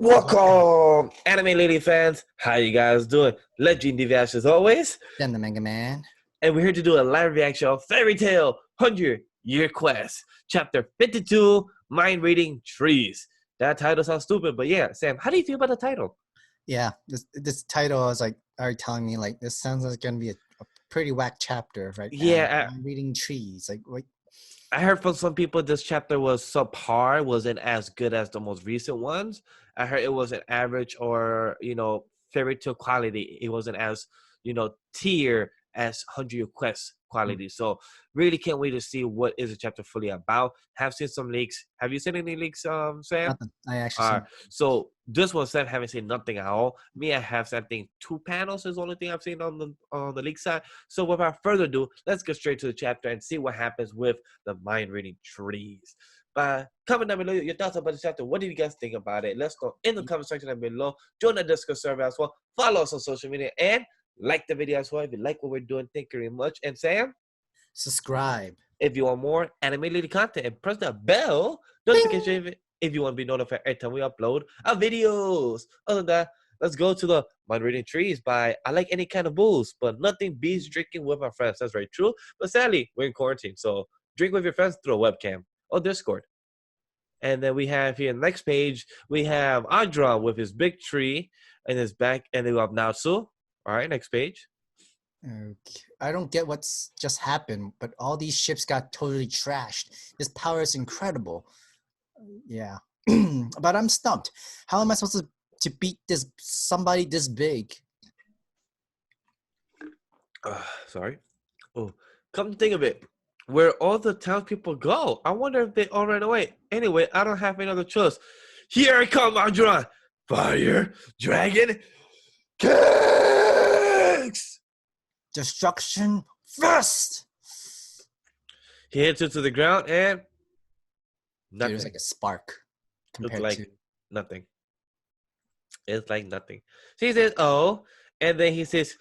Welcome, anime lady fans. How you guys doing? LegendDVash as always, SamTheMangaMan. and we're here to do a live reaction of Fairy Tail 100-Year Quest, Chapter 52, Mind Reading Trees. That title sounds stupid, but yeah, Sam, how do you feel about the title? Yeah, this title was like already telling me like this sounds like gonna be a pretty whack chapter right now. Yeah, I'm reading trees. Like what? I heard from some people this chapter was subpar, wasn't as good as the most recent ones. I heard it was an average or, fairy tale quality. It wasn't as, tier as 100 Quest quality. So really can't wait to see what is the chapter fully about. Have seen some leaks. Have you seen any leaks, Sam? Nothing. I actually seen. So this one, Sam, haven't seen nothing at all. Me, I have I think 2 panels is the only thing I've seen on the leak side. So without further ado, let's get straight to the chapter and see what happens with the mind reading trees. But comment down below your thoughts about the chapter. What do you guys think about it? Let's know in the comment section down below. Join the Discord server as well. Follow us on social media and like the video as well if you like what we're doing. Thank you very much. And Sam, Subscribe. if you want more anime-related content, and press the bell notification if you want to be notified every time we upload our videos. Other than that, let's go to the Mind Reading Trees by I Like Any Kind of Booze, but nothing beats drinking with my friends. That's very true. But sadly, we're in quarantine, so drink with your friends through a webcam or Discord. And then we have here next page, we have Aldoron with his big tree in his back, and then we have Natsu. All right, next page. Okay. I don't get what's just happened, but all these ships got totally trashed. This power is incredible. Yeah, but I'm stumped. How am I supposed to beat somebody this big? Sorry. Oh, come to think of it, where all the townspeople go? I wonder if they all ran away. Anyway, I don't have any other choice. Here I come, Aldoron. Fire, dragon, kicks. Destruction first. He hits it to the ground and nothing. There's like a spark compared like to nothing. It's like nothing. So he says, "Oh," and then he says,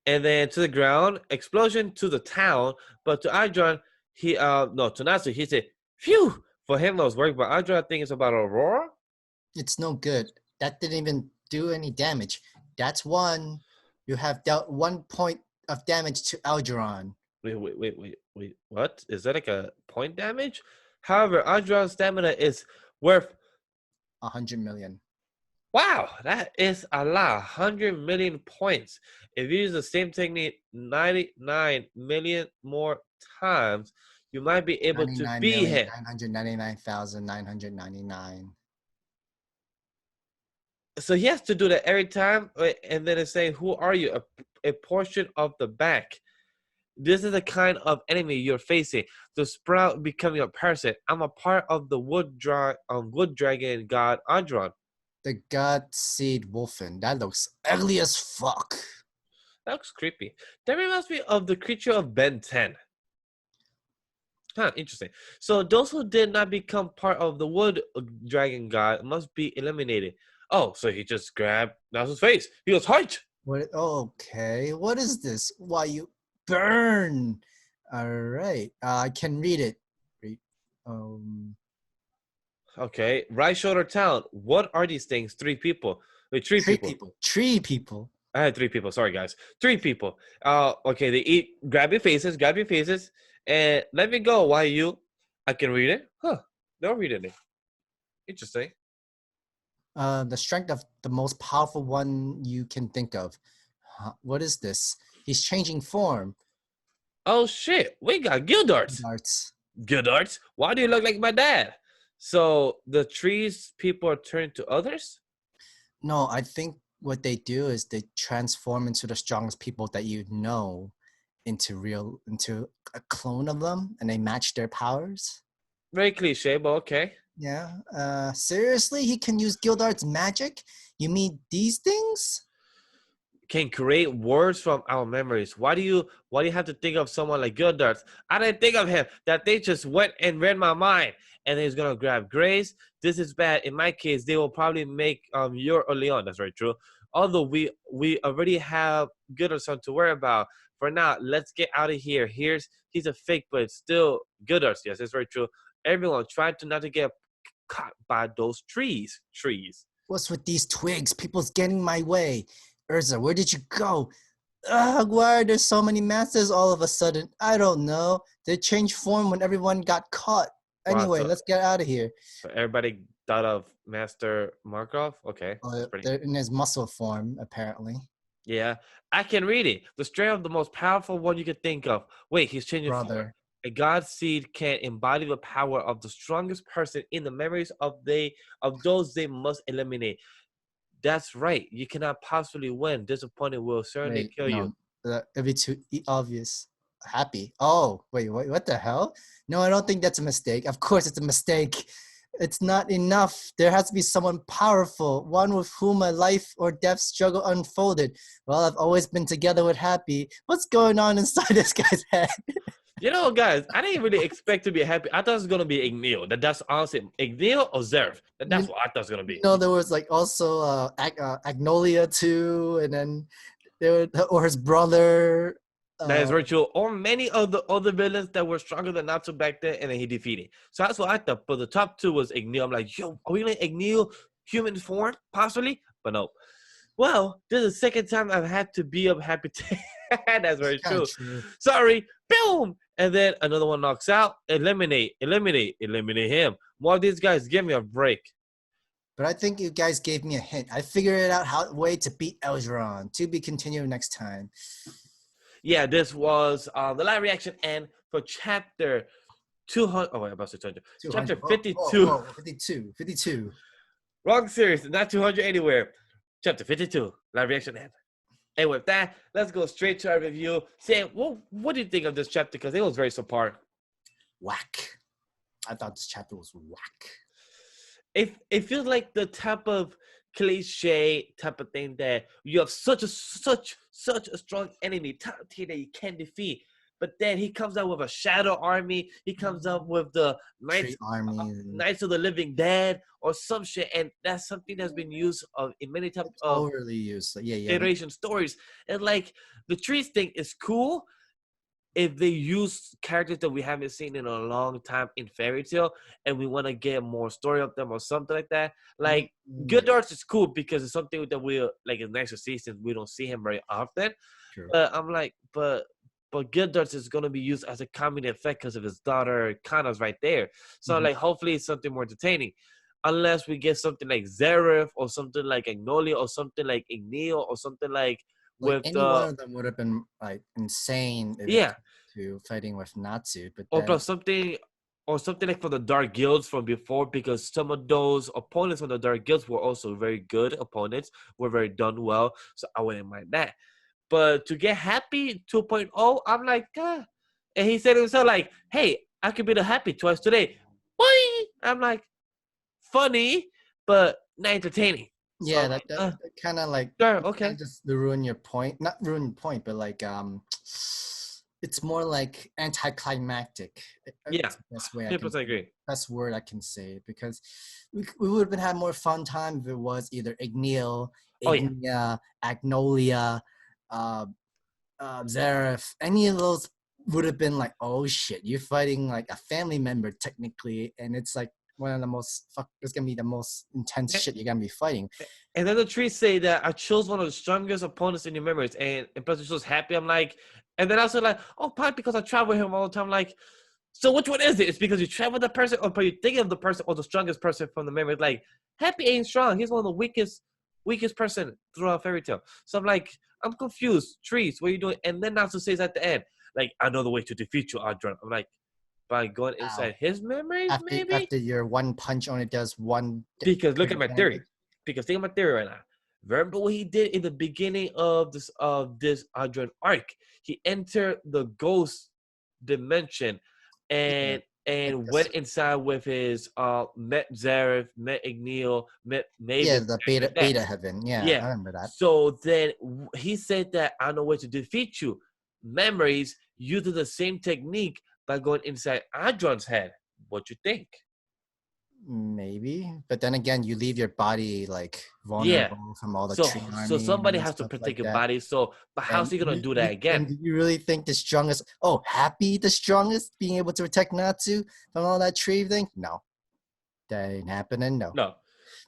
and then to the ground, explosion to the town. But to Aldoron, to Natsu, he said, "Phew!" For him, that was work. But Aldoron, I think it's about Aurora. It's no good. That didn't even do any damage. That's one. You have dealt 1 point of damage to Aldoron. Wait. What? Is that like a point damage? However, Aldoron's stamina is worth 100 million. Wow, that is a lot. 100 million points. If you use the same technique 99 million more times, you might be able to beat him. 999,999. So he has to do that every time, and then it's saying, "Who are you?" A portion of the back. This is the kind of enemy you're facing. The sprout becoming a person. I'm a part of the wood dragon god Aldoron. The God Seed Wolfen. That looks ugly as fuck. That looks creepy. That reminds me of the creature of Ben 10. Huh, interesting. So those who did not become part of the wood dragon god must be eliminated. Oh, so he just grabbed Natsu's face. He was hyped. What? Okay. What is this? Why you burn? All right. I can read it. Okay. Right shoulder town. What are these things? 3 people. Wait, 3 people. 3 people. I had 3 people. Sorry, guys. 3 people. Okay. They eat. Grab your faces. And let me go. Why you? I can read it. Huh. They'll read it. Interesting. The strength of the most powerful one you can think of. What is this? He's changing form. Oh shit! We got Gildarts. Gildarts? Why do you look like my dad? So the trees people are turning to others? No, I think what they do is they transform into the strongest people that you know into a clone of them, and they match their powers. Very cliche, but okay. Yeah. Seriously, he can use Gildart's magic? You mean these things? Can create words from our memories. Why do you have to think of someone like Gildarts? I didn't think of him. That they just went and read my mind. And he's gonna grab Grace. This is bad. In my case, they will probably make your or Leon. That's very true. Although we already have Gildarts to worry about. For now, let's get out of here. He's a fake, but it's still Gildarts. Yes, it's very true. Everyone try to not to get caught by those trees. What's with these twigs? People's getting in my way. Urza, where did you go? Why are there so many masters all of a sudden? I don't know. They changed form when everyone got caught. Wow, Anyway, let's get out of here. so everybody thought of Master Markov? Okay. That's pretty. They're in his muscle form, apparently. Yeah. I can read it. The strength of the most powerful one you could think of. Wait, he's changing form. Brother. A god seed can embody the power of the strongest person in the memories of those they must eliminate. That's right. You cannot possibly win. Disappointed will certainly kill you. It'd be too obvious. Happy. Oh, wait, what the hell? No, I don't think that's a mistake. Of course it's a mistake. It's not enough. There has to be someone powerful, one with whom my life or death struggle unfolded. Well, I've always been together with Happy. What's going on inside this guy's head? You know, guys, I didn't really expect to be happy. I thought it was gonna be Igneo. That's honestly Igneo or Zerf. That's what I thought it was gonna be. No, there was like also Agnolia too, and then there or his brother. That is virtual, or many of the other villains that were stronger than Natsu back then, and then he defeated. So that's what I thought. But the top two was Igneo. I'm like, yo, are we gonna Igneo human form possibly? But no. Well, this is the second time I've had to be up happy. That's very true. Sorry. Boom. And then another one knocks out. Eliminate him. More of these guys, give me a break. But I think you guys gave me a hint. I figured it out way to beat Aldoron. To be continued next time. Yeah, this was the live reaction and for chapter 200. Oh, wait, I'm about to say chapter 52. 52. Wrong series, not 200 anywhere. Chapter 52, live reaction and. And with that, let's go straight to our review. Sam, what do you think of this chapter? Because it was very subpar. Whack. I thought this chapter was whack. It feels like the type of cliche type of thing that you have such a strong enemy, top tier that you can't defeat. But then he comes out with a shadow army. He comes up with the Knights of the Living Dead or some shit, and that's something that's been used in many types of overly used. iteration stories. And like the trees thing is cool if they use characters that we haven't seen in a long time in fairy tale, and we want to get more story of them or something like that. Like Good Darts is cool because it's something that we like in next season we don't see him very often. True. But I'm like, but Good Darts is going to be used as a comedy effect because of his daughter Kana's right there. So like hopefully it's something more entertaining. Unless we get something like Zeref or something like Agnolia or something like Igneo or something like with any one of them would have been like insane. To fighting with Natsu, but or something like for the Dark Guilds from before, because some of those opponents from the Dark Guilds were also very good opponents, were very done well. So I wouldn't mind that. But to get Happy 2.0, I'm like, and he said himself like, hey, I could be the Happy twice today. Boing! I'm like, funny, but not entertaining. Yeah, so, that kind of like okay, just ruin your point. Not ruin your point, but like it's more like anticlimactic. Yeah, people agree. Best word I can say, because we would have had more fun time if it was either Igneo, Agnolia, Zeref. Any of those would have been like, oh shit, you're fighting like a family member technically, and it's like one of the most it's gonna be the most intense shit you're gonna be fighting. And then the trees say that I chose one of the strongest opponents in your memories, and plus she was happy. I'm like, and then I was like, oh, probably because I travel with him all the time. Like, so which one is it? It's because you travel with the person, or you think of the person, or the strongest person from the memory. Like, Happy ain't strong. He's one of the weakest person throughout fairy tale. So I'm like, I'm confused. Trees, what are you doing? And then Natsu says at the end, like, I know the way to defeat you, Aldoron. I'm like, by going inside his memories, maybe? After your one punch only does one. Because look at my theory. Because think of my theory right now. Remember what he did in the beginning of this Aldoron arc? He entered the ghost dimension and went inside with his met Zeref, met Igneo, met Maven. Yeah, the beta heaven. Yeah, I remember that. So then he said that I know where to defeat you. Memories using the same technique by going inside Aldoron's head. What you think? Maybe, but then again, you leave your body like vulnerable from all the tree army. So somebody has to protect your body. So, but how's he gonna do that again? And do you really think the strongest? Oh, Happy the strongest, being able to protect Natsu from all that tree thing? No, that ain't happening. No.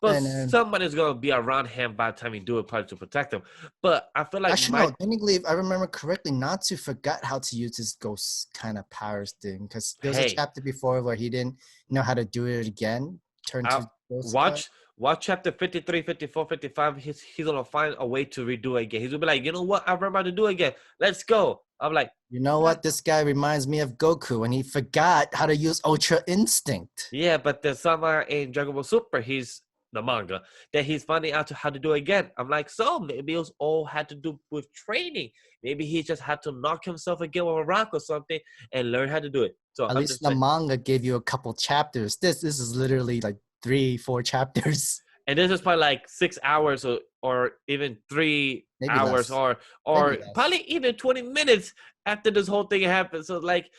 But And somebody's gonna be around him by the time he do it, probably to protect him. But I feel like actually, no. Technically, if I remember correctly, Natsu forgot how to use his ghost kind of powers thing because there was a chapter before where he didn't know how to do it again. Turn to ghost power. Watch chapter 53, 54, 55. He's gonna find a way to redo it again. He's gonna be like, you know what? I remember how to do it again. Let's go. I'm like, you know what? This guy reminds me of Goku when he forgot how to use Ultra Instinct. Yeah, but there's somewhere in Dragon Ball Super, he's the manga that he's finding out how to do it again. I'm like, so maybe it was all had to do with training. Maybe he just had to knock himself again with a rock or something and learn how to do it. So at least the manga gave you a couple chapters. This is literally like 3-4 chapters. And this is probably like 6 hours or even 3 Maybe hours less. or probably even 20 minutes after this whole thing happened. So like,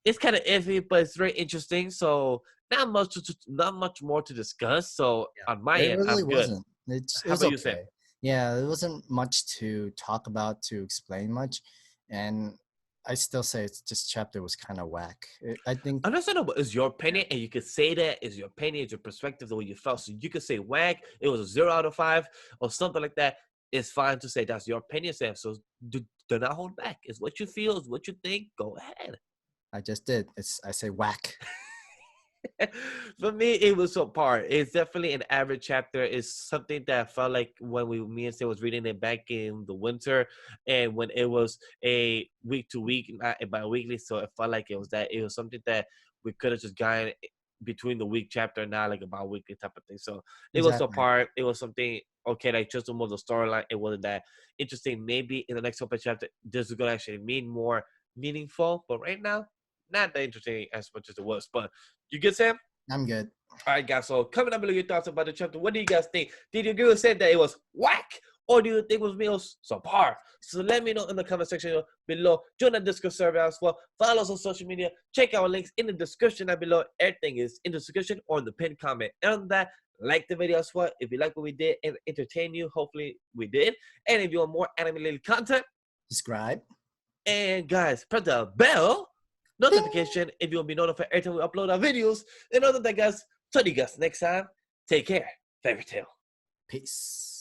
it's kind of iffy, but it's very interesting. So not much more to discuss. So on my end, really I'm good. Wasn't. It was okay. You say? Yeah, there wasn't much to talk about, to explain much, and I still say it's just chapter was kind of whack. I think understandable. It's your opinion, and you could say that is your opinion, it's your perspective, the way you felt. So you could say whack. It was a 0 out of 5 or something like that. It's fine to say that's your opinion, Sam. So do not hold back. It's what you feel. It's what you think. Go ahead. I just did. I say whack. For me, it was subpar. It's definitely an average chapter. It's something that I felt like when me and Sam was reading it back in the winter, and when it was a week to week, not bi-weekly. So it felt like it was something that we could have just gotten between the week chapter, not like a bi-weekly type of thing. So it was subpar. It was something okay, like just to move the storyline. It wasn't that interesting. Maybe in the next couple chapter, this is gonna actually mean more meaningful. But right now, not that interesting as much as it was. But you good, Sam? I'm good. All right, guys. So comment down below your thoughts about the chapter. What do you guys think? Did you agree with Sam that it was whack? Or do you think it was subpar? So let me know in the comment section below. Join the Discord server as well. Follow us on social media. Check our links in the description down below. Everything is in the description or in the pinned comment. And on that, like the video as well. If you like what we did and entertain you, hopefully we did. And if you want more anime-related content, subscribe. And guys, press the bell notification if you will be notified every time we upload our videos. And other than that, guys, talk to you guys next time. Take care. Fairy tale. Peace.